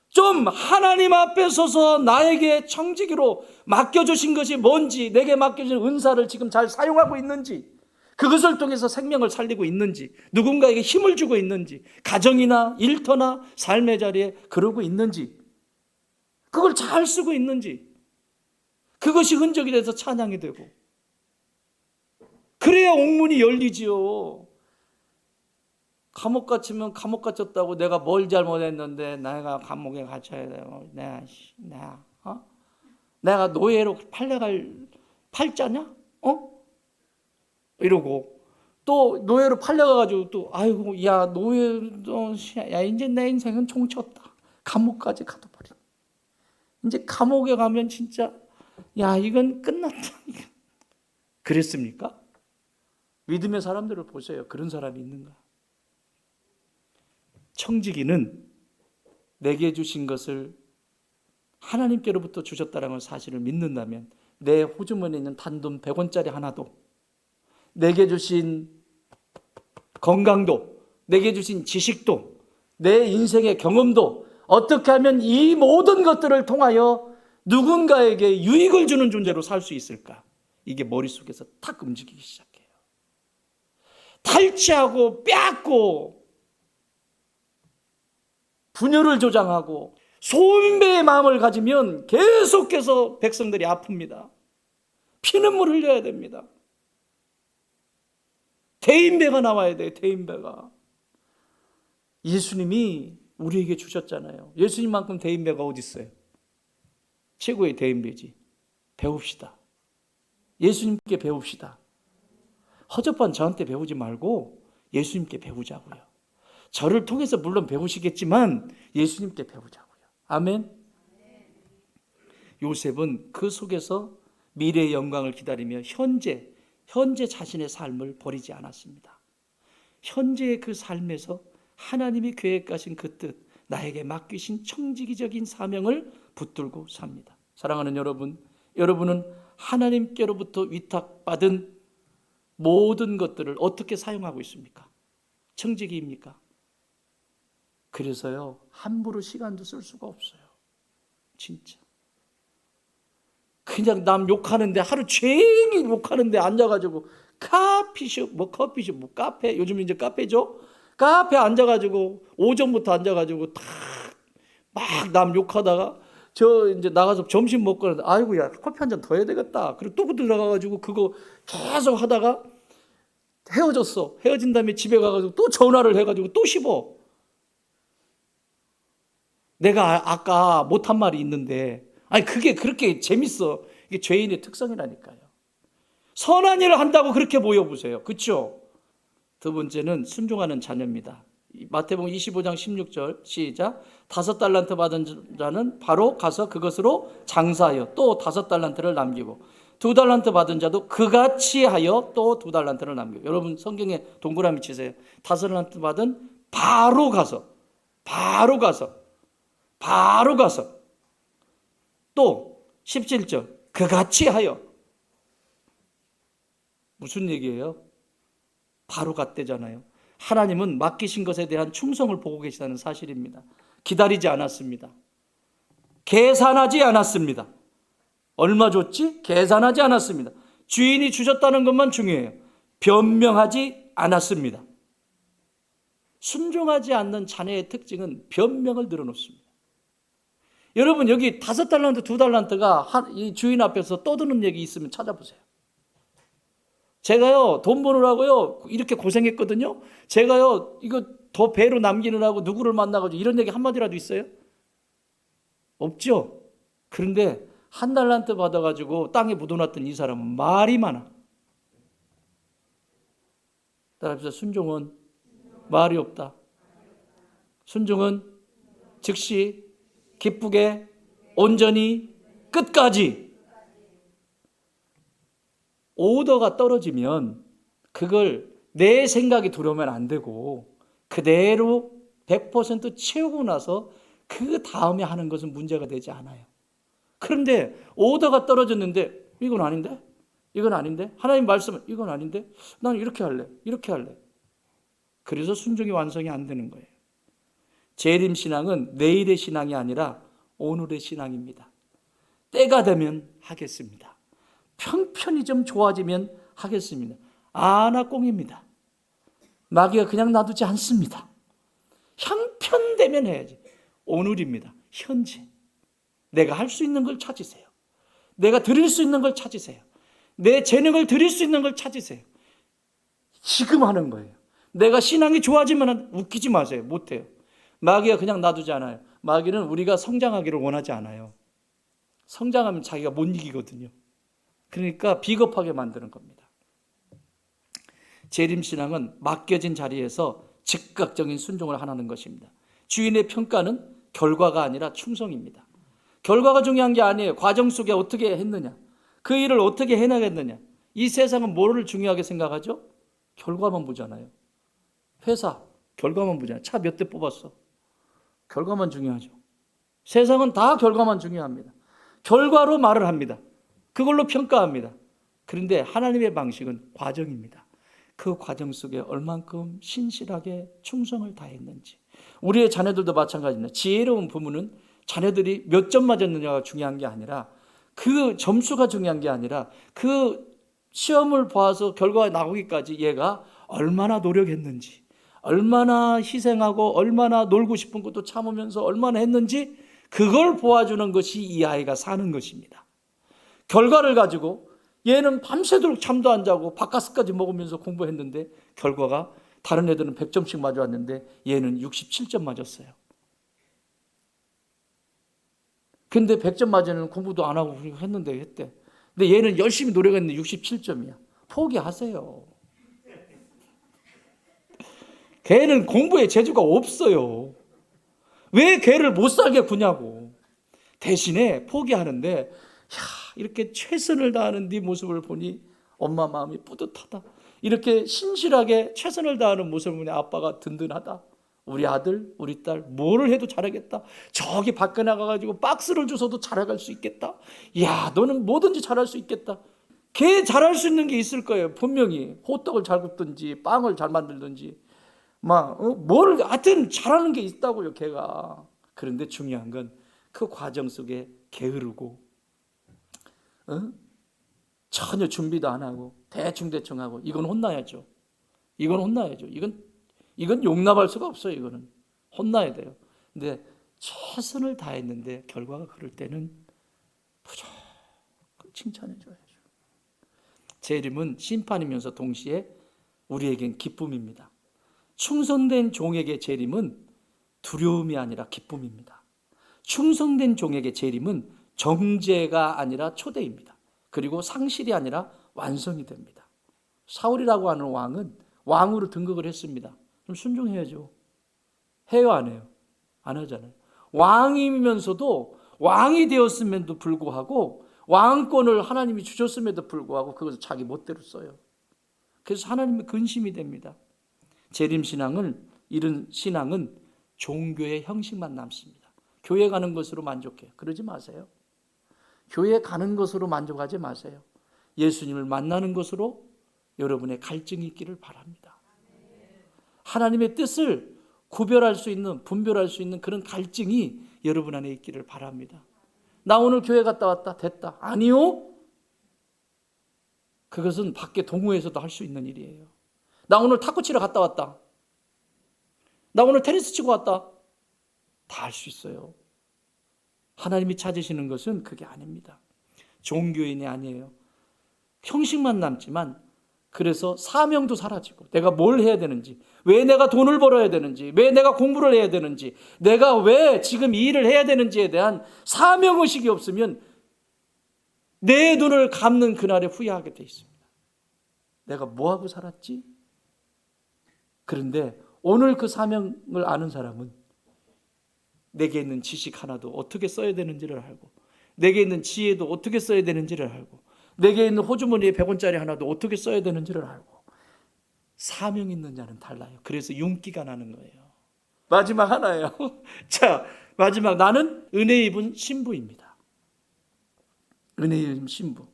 좀 하나님 앞에 서서 나에게 청지기로 맡겨주신 것이 뭔지, 내게 맡겨진 은사를 지금 잘 사용하고 있는지, 그것을 통해서 생명을 살리고 있는지, 누군가에게 힘을 주고 있는지, 가정이나 일터나 삶의 자리에 그러고 있는지, 그걸 잘 쓰고 있는지, 그것이 흔적이 돼서 찬양이 되고, 그래야 옥문이 열리지요. 감옥 갇히면 감옥 갇혔다고 내가 뭘 잘못했는데 내가 감옥에 갇혀야 돼요. 내가 노예로 팔려갈 팔자냐? 이러고 또 노예로 팔려가가지고 또 아이고 야 노예도 야 이제 내 인생은 종쳤다. 감옥까지 가둬버린. 이제 감옥에 가면 진짜 야 이건 끝났다. 그랬습니까? 믿음의 사람들을 보세요. 그런 사람이 있는가? 청지기는 내게 주신 것을 하나님께로부터 주셨다는 사실을 믿는다면 내 호주머니에 있는 단돈 100원짜리 하나도, 내게 주신 건강도, 내게 주신 지식도, 내 인생의 경험도 어떻게 하면 이 모든 것들을 통하여 누군가에게 유익을 주는 존재로 살 수 있을까? 이게 머릿속에서 탁 움직이기 시작해요. 탈취하고 빼앗고 분열을 조장하고 소인배의 마음을 가지면 계속해서 백성들이 아픕니다. 피눈물 흘려야 됩니다. 대인배가 나와야 돼요. 대인배가. 예수님이 우리에게 주셨잖아요. 예수님만큼 대인배가 어디 있어요? 최고의 대인배지. 배웁시다. 예수님께 배웁시다. 허접한 저한테 배우지 말고 예수님께 배우자고요. 저를 통해서 물론 배우시겠지만 예수님께 배우자고요. 아멘. 요셉은 그 속에서 미래의 영광을 기다리며 현재 자신의 삶을 버리지 않았습니다. 현재의 그 삶에서 하나님이 계획하신 그 뜻, 나에게 맡기신 청지기적인 사명을 붙들고 삽니다. 사랑하는 여러분, 여러분은 하나님께로부터 위탁받은 모든 것들을 어떻게 사용하고 있습니까? 청지기입니까? 그래서요, 함부로 시간도 쓸 수가 없어요. 진짜. 그냥 남 욕하는데 하루 종일 욕하는데 앉아가지고 커피숍, 카페, 요즘 이제 카페죠? 카페 앉아가지고 오전부터 앉아가지고 막 남 욕하다가 저 이제 나가서 점심 먹고 하는데 아이고 야 커피 한 잔 더 해야 되겠다. 그리고 또 들어가가지고 그거 계속 하다가 헤어졌어. 헤어진 다음에 집에 가가지고 또 전화를 해가지고 또 씹어. 내가 아까 못한 말이 있는데, 아니 그게 그렇게 재밌어. 이게 죄인의 특성이라니까요. 선한 일을 한다고 그렇게 보여보세요. 그렇죠? 두 번째는 순종하는 자녀입니다. 마태복음 25장 16절 시작. 5달란트 받은 자는 바로 가서 그것으로 장사하여 또 5달란트를 남기고 2달란트 받은 자도 그같이 하여 또 2달란트를 남기고. 여러분 성경에 동그라미 치세요. 5달란트 받은 바로 가서 또 17절 그같이 하여. 무슨 얘기예요? 바로 갔대잖아요. 하나님은 맡기신 것에 대한 충성을 보고 계시다는 사실입니다. 기다리지 않았습니다. 계산하지 않았습니다. 얼마 줬지? 계산하지 않았습니다. 주인이 주셨다는 것만 중요해요. 변명하지 않았습니다. 순종하지 않는 자녀의 특징은 변명을 늘어놓습니다. 여러분 여기 5달란트, 2달란트가 이 주인 앞에서 떠드는 얘기 있으면 찾아보세요. 제가요 돈 버느라고요 이렇게 고생했거든요. 제가요 이거 더 배로 남기느라고 누구를 만나가지고 이런 얘기 한마디라도 있어요? 없죠. 그런데 1달란트 받아가지고 땅에 묻어놨던 이 사람은 말이 많아. 따라합시다. 순종은 말이 없다. 순종은 즉시 기쁘게 온전히 끝까지. 오더가 떨어지면 그걸 내 생각이 들어오면 안 되고 그대로 100% 채우고 나서 그 다음에 하는 것은 문제가 되지 않아요. 그런데 오더가 떨어졌는데 이건 아닌데? 이건 아닌데? 하나님 말씀은 이건 아닌데? 나는 이렇게 할래. 그래서 순종이 완성이 안 되는 거예요. 재림 신앙은 내일의 신앙이 아니라 오늘의 신앙입니다. 때가 되면 하겠습니다. 편편히 좀 좋아지면 하겠습니다. 아나꽁입니다. 마귀가 그냥 놔두지 않습니다. 형편되면 해야지. 오늘입니다. 현재. 내가 할 수 있는 걸 찾으세요. 내가 드릴 수 있는 걸 찾으세요. 내 재능을 드릴 수 있는 걸 찾으세요. 지금 하는 거예요. 내가 신앙이 좋아지면 웃기지 마세요. 못해요. 마귀가 그냥 놔두지 않아요. 마귀는 우리가 성장하기를 원하지 않아요. 성장하면 자기가 못 이기거든요. 그러니까 비겁하게 만드는 겁니다. 재림신앙은 맡겨진 자리에서 즉각적인 순종을 하는 것입니다. 주인의 평가는 결과가 아니라 충성입니다. 결과가 중요한 게 아니에요. 과정 속에 어떻게 했느냐, 그 일을 어떻게 해나겠느냐. 이 세상은 뭐를 중요하게 생각하죠? 결과만 보잖아요. 회사 결과만 보잖아요. 차 몇 대 뽑았어. 결과만 중요하죠. 세상은 다 결과만 중요합니다. 결과로 말을 합니다. 그걸로 평가합니다. 그런데 하나님의 방식은 과정입니다. 그 과정 속에 얼만큼 신실하게 충성을 다했는지. 우리의 자녀들도 마찬가지입니다. 지혜로운 부모는 자녀들이 몇 점 맞았느냐가 중요한 게 아니라, 그 점수가 중요한 게 아니라 그 시험을 봐서 결과가 나오기까지 얘가 얼마나 노력했는지, 얼마나 희생하고 얼마나 놀고 싶은 것도 참으면서 얼마나 했는지, 그걸 보아주는 것이 이 아이가 사는 것입니다. 결과를 가지고 얘는 밤새도록 잠도 안 자고 바카스까지 먹으면서 공부했는데 결과가 다른 애들은 100점씩 맞았는데 얘는 67점 맞았어요. 근데 100점 맞으면 공부도 안 하고 했는데 했대. 근데 얘는 열심히 노력했는데 67점이야. 포기하세요. 걔는 공부에 재주가 없어요. 왜 걔를 못 살게 구냐고. 대신에 포기하는데, 이렇게 최선을 다하는 네 모습을 보니 엄마 마음이 뿌듯하다. 이렇게 신실하게 최선을 다하는 모습을 보니 아빠가 든든하다. 우리 아들, 우리 딸 뭐를 해도 잘하겠다. 저기 밖에 나가가지고 박스를 주워도 잘할 수 있겠다. 야, 너는 뭐든지 잘할 수 있겠다. 걔 잘할 수 있는 게 있을 거예요. 분명히 호떡을 잘 굽든지 빵을 잘 만들든지 뭘 하여튼 잘하는 게 있다고요, 걔가. 그런데 중요한 건 그 과정 속에 게으르고 전혀 준비도 안 하고 대충 하고, 이건 혼나야죠. 이건 용납할 수가 없어요. 이거는 혼나야 돼요. 근데 최선을 다했는데 결과가 그럴 때는 무조건 칭찬해 줘야죠. 재림은 심판이면서 동시에 우리에겐 기쁨입니다. 충성된 종에게 재림은 두려움이 아니라 기쁨입니다. 충성된 종에게 재림은 정죄가 아니라 초대입니다. 그리고 상실이 아니라 완성이 됩니다. 사울이라고 하는 왕은 왕으로 등극을 했습니다. 그럼 순종해야죠. 해요, 안 해요? 안 하잖아요. 왕이면서도, 왕이 되었음에도 불구하고, 왕권을 하나님이 주셨음에도 불구하고 그것을 자기 멋대로 써요. 그래서 하나님의 근심이 됩니다. 재림신앙은, 이런 신앙은 종교의 형식만 남습니다. 교회 가는 것으로 만족해요. 그러지 마세요. 교회 가는 것으로 만족하지 마세요. 예수님을 만나는 것으로 여러분의 갈증이 있기를 바랍니다. 하나님의 뜻을 구별할 수 있는, 분별할 수 있는 그런 갈증이 여러분 안에 있기를 바랍니다. 나 오늘 교회 갔다 왔다, 됐다. 아니요. 그것은 밖에 동호회에서도 할 수 있는 일이에요. 나 오늘 탁구 치러 갔다 왔다. 나 오늘 테니스 치고 왔다. 다 할 수 있어요. 하나님이 찾으시는 것은 그게 아닙니다. 종교인이 아니에요. 형식만 남지만, 그래서 사명도 사라지고, 내가 뭘 해야 되는지, 왜 내가 돈을 벌어야 되는지, 왜 내가 공부를 해야 되는지, 내가 왜 지금 이 일을 해야 되는지에 대한 사명의식이 없으면 내 눈을 감는 그날에 후회하게 돼 있습니다. 내가 뭐하고 살았지? 그런데 오늘 그 사명을 아는 사람은 내게 있는 지식 하나도 어떻게 써야 되는지를 알고, 내게 있는 지혜도 어떻게 써야 되는지를 알고, 내게 있는 호주머니에 100원짜리 하나도 어떻게 써야 되는지를 알고, 사명 있는 자는 달라요. 그래서 윤기가 나는 거예요. 마지막 하나예요. 자, 마지막, 나는 은혜 입은 신부입니다. 은혜 입은 신부.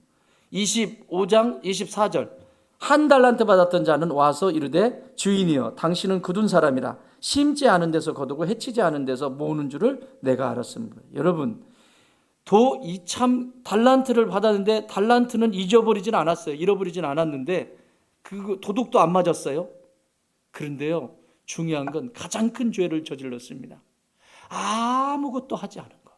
25장 24절. 한 달란트 받았던 자는 와서 이르되, 주인이여, 당신은 거둔 사람이라 심지 않은 데서 거두고 해치지 않은 데서 모으는 줄을 내가 알았습니다. 여러분, 참 달란트를 받았는데 달란트는 잊어버리진 않았어요. 잃어버리진 않았는데 그 도둑도 안 맞았어요. 그런데요, 중요한 건 가장 큰 죄를 저질렀습니다. 아무것도 하지 않은 것.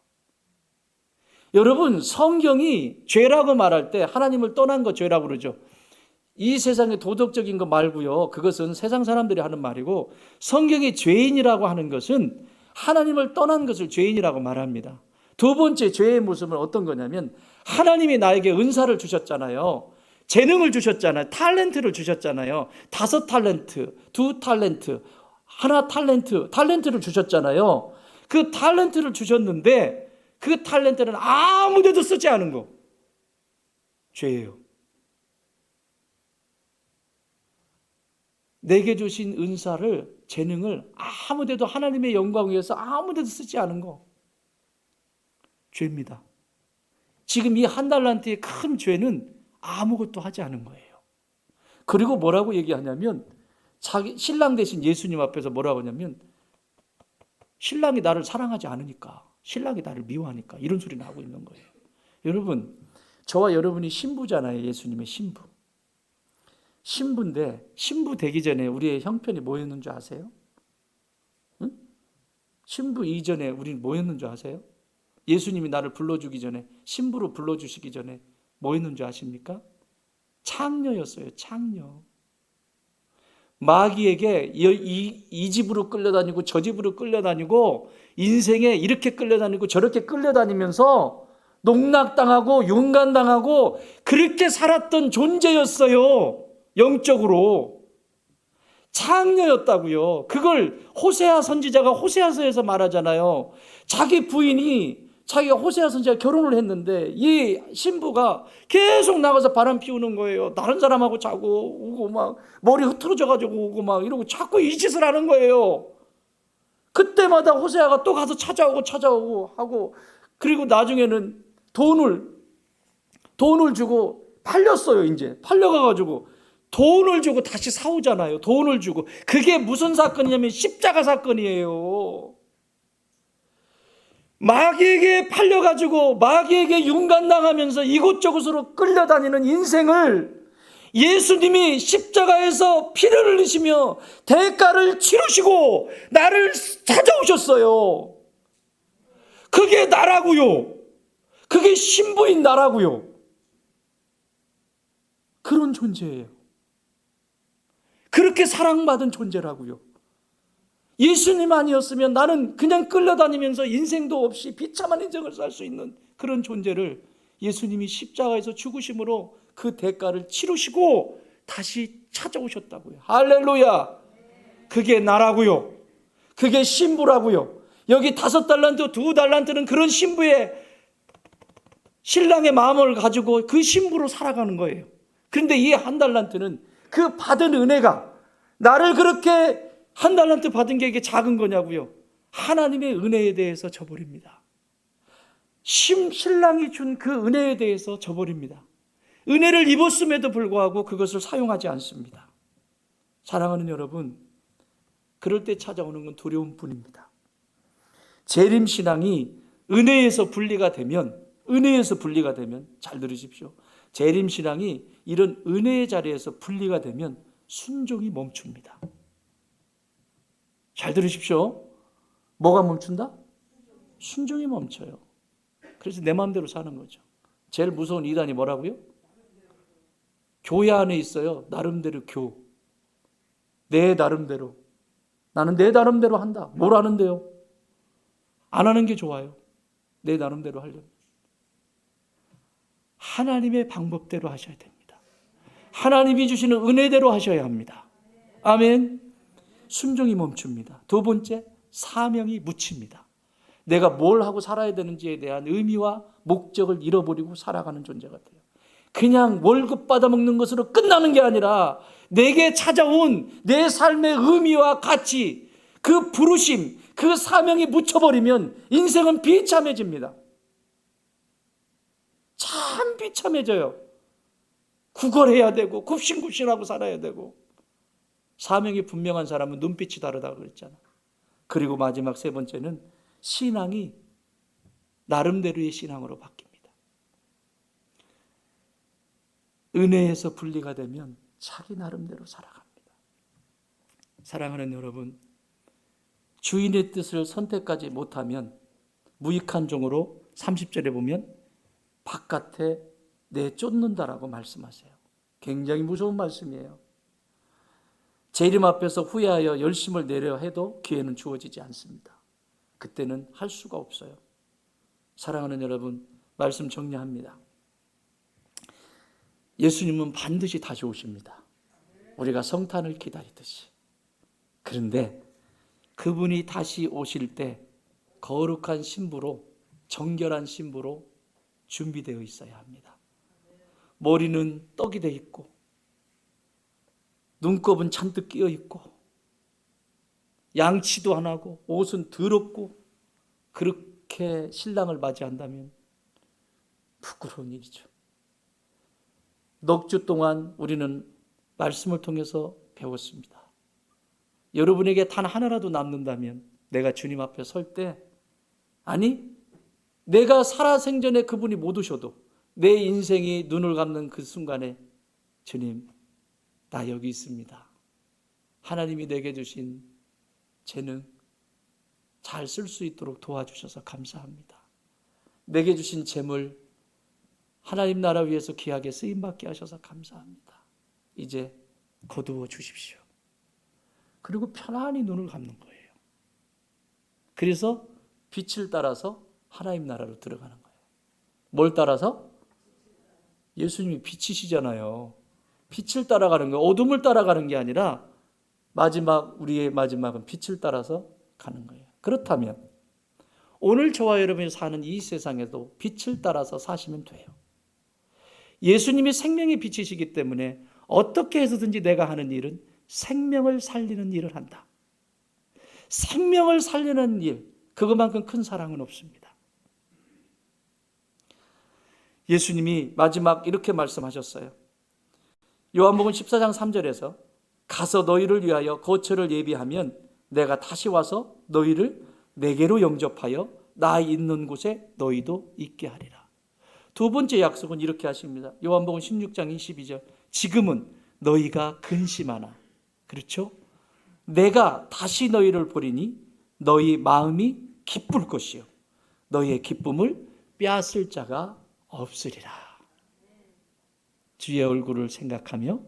여러분, 성경이 죄라고 말할 때 하나님을 떠난 거 죄라고 그러죠. 이 세상의 도덕적인 거 말고요. 그것은 세상 사람들이 하는 말이고, 성경이 죄인이라고 하는 것은 하나님을 떠난 것을 죄인이라고 말합니다. 두 번째 죄의 모습은 어떤 거냐면, 하나님이 나에게 은사를 주셨잖아요. 재능을 주셨잖아요. 탤런트를 주셨잖아요. 5 탤런트, 2 탤런트, 1 탤런트, 탤런트를 주셨잖아요. 그 탤런트를 주셨는데 그 탤런트는 아무 데도 쓰지 않은 거, 죄예요. 내게 주신 은사를, 재능을 아무 데도 하나님의 영광 위해서 아무 데도 쓰지 않은 거, 죄입니다. 지금 이 1달란트의 큰 죄는 아무것도 하지 않은 거예요. 그리고 뭐라고 얘기하냐면, 자기 신랑 대신 예수님 앞에서 뭐라고 하냐면, 신랑이 나를 사랑하지 않으니까, 신랑이 나를 미워하니까, 이런 소리를 하고 있는 거예요. 여러분, 저와 여러분이 신부잖아요. 예수님의 신부. 신부인데, 신부 되기 전에 우리의 형편이 뭐였는 줄 아세요? 응? 신부 이전에 우리는 뭐였는 줄 아세요? 예수님이 나를 불러주기 전에, 신부로 불러주시기 전에 뭐였는 줄 아십니까? 창녀였어요. 창녀. 마귀에게 이 집으로 끌려다니고 저 집으로 끌려다니고, 인생에 이렇게 끌려다니고 저렇게 끌려다니면서 농락당하고 윤간당하고 그렇게 살았던 존재였어요. 영적으로 창녀였다고요. 그걸 호세아 선지자가 호세아서에서 말하잖아요. 자기 부인이, 자기가 호세아 선지자가 결혼을 했는데 이 신부가 계속 나가서 바람 피우는 거예요. 다른 사람하고 자고 오고, 막 머리 흐트러져 가지고 오고, 막 이러고 자꾸 이 짓을 하는 거예요. 그때마다 호세아가 또 가서 찾아오고 하고, 그리고 나중에는 돈을 주고 팔렸어요. 이제 팔려가 가지고 돈을 주고 다시 사오잖아요. 돈을 주고. 그게 무슨 사건이냐면 십자가 사건이에요. 마귀에게 팔려가지고 마귀에게 윤간당하면서 이곳저곳으로 끌려다니는 인생을 예수님이 십자가에서 피를 흘리시며 대가를 치르시고 나를 찾아오셨어요. 그게 나라고요. 그게 신부인 나라고요. 그런 존재예요. 그렇게 사랑받은 존재라고요. 예수님 아니었으면 나는 그냥 끌려다니면서 인생도 없이 비참한 인생을 살 수 있는 그런 존재를 예수님이 십자가에서 죽으심으로 그 대가를 치르시고 다시 찾아오셨다고요. 할렐루야. 그게 나라고요. 그게 신부라고요. 여기 5달란트, 2달란트는 그런 신부의, 신랑의 마음을 가지고 그 신부로 살아가는 거예요. 그런데 이 1달란트는 그 받은 은혜가, 나를 그렇게 1달란트 받은 게 이게 작은 거냐고요. 하나님의 은혜에 대해서 저버립니다. 신랑이 준 그 은혜에 대해서 저버립니다. 은혜를 입었음에도 불구하고 그것을 사용하지 않습니다. 사랑하는 여러분, 그럴 때 찾아오는 건 두려움뿐입니다. 재림신앙이 은혜에서 분리가 되면, 잘 들으십시오. 재림신앙이 이런 은혜의 자리에서 분리가 되면 순종이 멈춥니다. 잘 들으십시오. 뭐가 멈춘다? 순종이 멈춰요. 그래서 내 마음대로 사는 거죠. 제일 무서운 이단이 뭐라고요? 교회 안에 있어요. 나름대로 내 나름대로. 나는 내 나름대로 한다. 뭘 하는데요? 안 하는 게 좋아요. 내 나름대로 하려면. 하나님의 방법대로 하셔야 됩니다. 하나님이 주시는 은혜대로 하셔야 합니다. 아멘. 순종이 멈춥니다. 두 번째, 사명이 묻힙니다. 내가 뭘 하고 살아야 되는지에 대한 의미와 목적을 잃어버리고 살아가는 존재 같아요. 그냥 월급 받아먹는 것으로 끝나는 게 아니라 내게 찾아온 내 삶의 의미와 가치, 그 부르심, 그 사명이 묻혀버리면 인생은 비참해집니다. 참 비참해져요. 구걸해야 되고 굽신굽신하고 살아야 되고. 사명이 분명한 사람은 눈빛이 다르다고 그랬잖아. 그리고 마지막 세 번째는 신앙이 나름대로의 신앙으로 바뀝니다. 은혜에서 분리가 되면 자기 나름대로 살아갑니다. 사랑하는 여러분, 주인의 뜻을 선택하지 못하면 무익한 종으로 30절에 보면 바깥에 내쫓는다라고 말씀하세요. 굉장히 무서운 말씀이에요. 재림 앞에서 후회하여 열심을 내려 해도 기회는 주어지지 않습니다. 그때는 할 수가 없어요. 사랑하는 여러분, 말씀 정리합니다. 예수님은 반드시 다시 오십니다. 우리가 성탄을 기다리듯이. 그런데 그분이 다시 오실 때 거룩한 신부로, 정결한 신부로 준비되어 있어야 합니다. 머리는 떡이 돼 있고 눈곱은 잔뜩 끼어 있고 양치도 안 하고 옷은 더럽고 그렇게 신랑을 맞이한다면 부끄러운 일이죠. 넉 주 동안 우리는 말씀을 통해서 배웠습니다. 여러분에게 단 하나라도 남는다면 내가 주님 앞에 설 때, 아니 내가 살아생전에 그분이 못 오셔도 내 인생이 눈을 감는 그 순간에 주님, 나 여기 있습니다. 하나님이 내게 주신 재능 잘 쓸 수 있도록 도와주셔서 감사합니다. 내게 주신 재물 하나님 나라 위해서 귀하게 쓰임받게 하셔서 감사합니다. 이제 거두어 주십시오. 그리고 편안히 눈을 감는 거예요. 그래서 빛을 따라서 하나님 나라로 들어가는 거예요. 뭘 따라서? 예수님이 빛이시잖아요. 빛을 따라가는 거예요. 어둠을 따라가는 게 아니라 우리의 마지막은 빛을 따라서 가는 거예요. 그렇다면 오늘 저와 여러분이 사는 이 세상에도 빛을 따라서 사시면 돼요. 예수님이 생명의 빛이시기 때문에 어떻게 해서든지 내가 하는 일은 생명을 살리는 일을 한다. 생명을 살리는 일, 그것만큼 큰 사랑은 없습니다. 예수님이 마지막 이렇게 말씀하셨어요. 요한복음 14장 3절에서 가서 너희를 위하여 거처를 예비하면 내가 다시 와서 너희를 내게로 영접하여 나 있는 곳에 너희도 있게 하리라. 두 번째 약속은 이렇게 하십니다. 요한복음 16장 22절. 지금은 너희가 근심하나. 그렇죠? 내가 다시 너희를 보리니 너희 마음이 기쁠 것이요 너희의 기쁨을 빼앗을 자가 없으리라. 주의 얼굴을 생각하며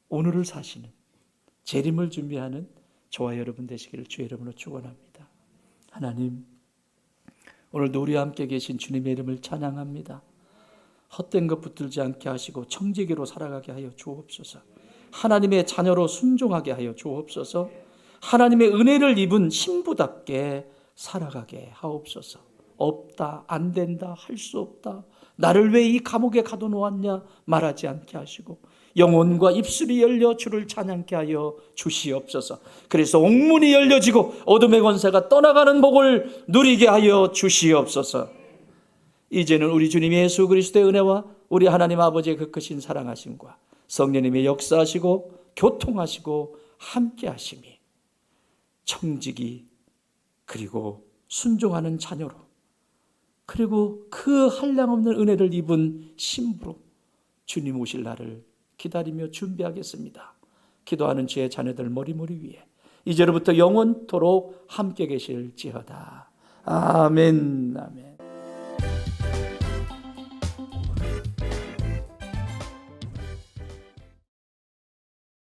오늘을 사시는, 재림을 준비하는 저와 여러분 되시기를 주의 이름으로 축원합니다. 하나님, 오늘도 우리와 함께 계신 주님의 이름을 찬양합니다. 헛된 것 붙들지 않게 하시고 청지기로 살아가게 하여 주옵소서. 하나님의 자녀로 순종하게 하여 주옵소서. 하나님의 은혜를 입은 신부답게 살아가게 하옵소서. 없다, 안 된다, 할 수 없다, 나를 왜 이 감옥에 가둬놓았냐 말하지 않게 하시고 영혼과 입술이 열려 주를 찬양케 하여 주시옵소서. 그래서 옥문이 열려지고 어둠의 권세가 떠나가는 복을 누리게 하여 주시옵소서. 이제는 우리 주님 예수 그리스도의 은혜와 우리 하나님 아버지의 그 크신 사랑하심과 성령님의 역사하시고 교통하시고 함께하심이 청지기 그리고 순종하는 자녀로, 그리고 그 한량없는 은혜를 입은 신부로 주님 오실 날을 기다리며 준비하겠습니다. 기도하는 주의 자녀들 머리머리 위에 이제로부터 영원토록 함께 계실지어다. 아멘, 아멘.